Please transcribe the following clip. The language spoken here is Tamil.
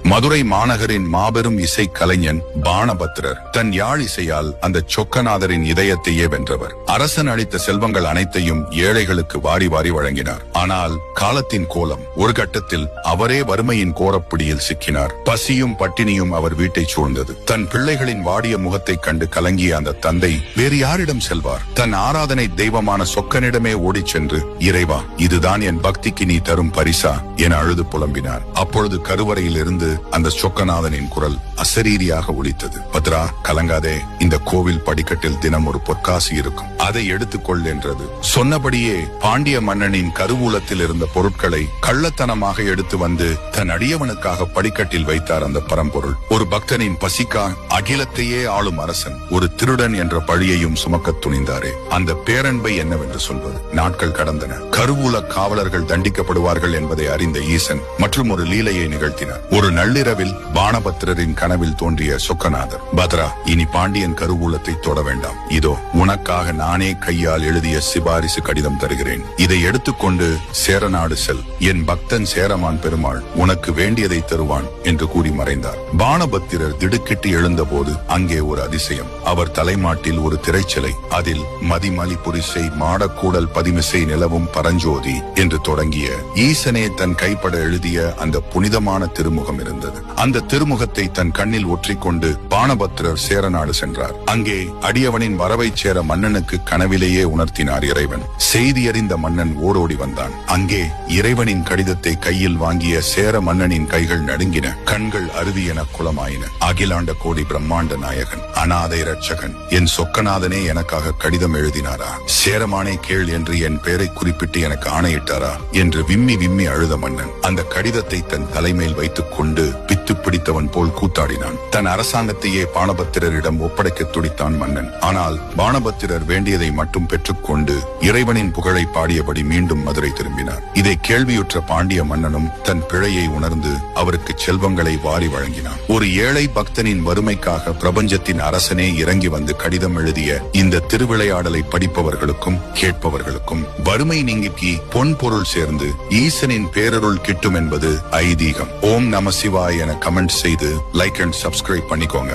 மதுரை மாநகரின் மாபெரும் இசை கலைஞன் பாணபத்திரர் தன் யாழ் இசையால் அந்த சொக்கநாதரின் இதயத்தையே வென்றவர். அரசன் அளித்த செல்வங்கள் அனைத்தையும் ஏழைகளுக்கு வாரி வாரி வழங்கினார். ஆனால் காலத்தின் கோலம் ஒரு கட்டத்தில் அவரே வறுமையின் கோரப்பிடியில் சிக்கினார். பசியும் பட்டினியும் அவர் வீட்டை சூழ்ந்தது. தன் பிள்ளைகளின் வாடிய முகத்தை கண்டு கலங்கிய அந்த தந்தை வேறு யாரிடம் செல்வார்? தன் ஆராதனை தெய்வமான சொக்கனிடமே ஓடிச் சென்று, இறைவா, இதுதான் என் பக்திக்கு நீ தரும் பரிசா என அழுது புலம்பினார். அப்பொழுது கருவறையில் இருந்து அந்த சொக்கநாதனின் குரல் அசரீரியாக ஒலித்தது. பத்ரா, கலங்காதே, இந்த கோவில் படிக்கட்டில் தினம் ஒரு பொற்காசு இருக்கும், அதை எடுத்துக்கொள் என்றது. சொன்னபடியே பாண்டிய மன்னனின் கருவூலத்தில் இருந்த பொருட்களை கள்ளத்தனமாக எடுத்து வந்து தன் அடியவனுக்காக படிக்கட்டில் வைத்தார் அந்த பரம்பொருள். ஒரு பக்தனின் பசிக்கா அகிலத்தையே ஆளும் அரசன் ஒரு திருடன் என்ற பழியையும் சுமக்க துணிந்தாரே, அந்த பேரன்பை என்னவென்று சொல்வது? நாட்கள் கடந்தன. கருவூல காவலர்கள் தண்டிக்கப்படுவார்கள் என்பதை அறிந்த ஈசன் மற்றும் ஒரு லீலையை நிகழ்த்தினார். ஒரு நள்ளிரவில் பாணபத்திரரின் கனவில் தோன்றிய சொக்கநாதர், பத்ரா, இனி பாண்டியன் கருவூலத்தை தொட வேண்டாம். இதோ உனக்காக நானே கையால் எழுதிய சிபாரிசு கடிதம் தருகிறேன். இதை எடுத்துக்கொண்டு சேரநாடு செல். என் பக்தன் சேரமான் பெருமாள் உனக்கு வேண்டியதை தருவான் என்று கூறி மறைந்தார். பாணபத்திரர் திடுக்கிட்டு எழுந்தபோது அங்கே ஒரு அதிசயம். அவர் தலைமாட்டில் ஒரு திரைச்சிலை. அதில் மதிமலி புரிசை மாடக்கூடல் பதிமிசை நிலவும் பரஞ்சோதி என்று தொடங்கிய ஈசனே தன் கைப்பட எழுதிய அந்த புனிதமான திருமுகம் இருந்தது. அந்த திருமுகத்தை தன் கண்ணில் ஒற்றிக்கொண்டு பாணபத்திரர் சேரநாடு சென்றார். அங்கே அடியவனின் வரவைச் சேர மன்னனுக்கு கனவிலேயே உணர்த்தினார் இறைவன். செய்தி அறிந்த மன்னன் ஓடோடி வந்தான். அங்கே இறைவனின் கடிதத்தை கையில் வாங்கிய சேர மன்னனின் கைகள் நடுங்கின, கண்கள் அருவியென குளமாயின. அகிலாண்ட கோடி பிரம்மாண்ட நாயகன், அநாதை ரட்சகன், என் சொக்கநாதனே எனக்காக கடிதம் எழுதினாரா? சேரமானே கேள் என்று என் பெயரை குறிப்பிட்டு எனக்கு ஆணையிட்டாரா என்று விம்மி விம்மி அழுத மன்னன் அந்த கடிதத்தை தன் தலைமையில் வைத்துக் கொண்டு பித்து பிடித்தவன் போல் கூத்தாடினான். தன் அரசாங்கத்தையே பாணபத்திரரிடம் ஒப்படைக்க துடித்தான் மன்னன். ஆனால் பாணபத்திரர் வேண்டியதை மட்டும் பெற்றுக்கொண்டு இறைவனின் புகழை பாடியபடி மீண்டும் மதுரை திரும்பினார். இதை கேள்வியுற்ற பாண்டிய மன்னனும் தன் பிழையை உணர்ந்து அவருக்கு செல்வங்களை வாரி வழங்கினான். ஒரு ஏழை பக்தனின் வறுமைக்காக பிரபஞ்சத்தின் அரசனே இறங்கி வந்து கடிதம் எழுதிய இந்த திருவிளையாடலை படிப்பவர்களுக்கும் கேட்பவர்களுக்கும் வறுமை நீங்கி பொன் பொருள் சேர்ந்து ஈசனின் பேரருள் கிட்டும் என்பது ஐதீகம். ஓம் நம சிவாய் என கமெண்ட் செய்து லைக் அண்ட் சப்ஸ்கிரைப் பண்ணிக்கோங்க.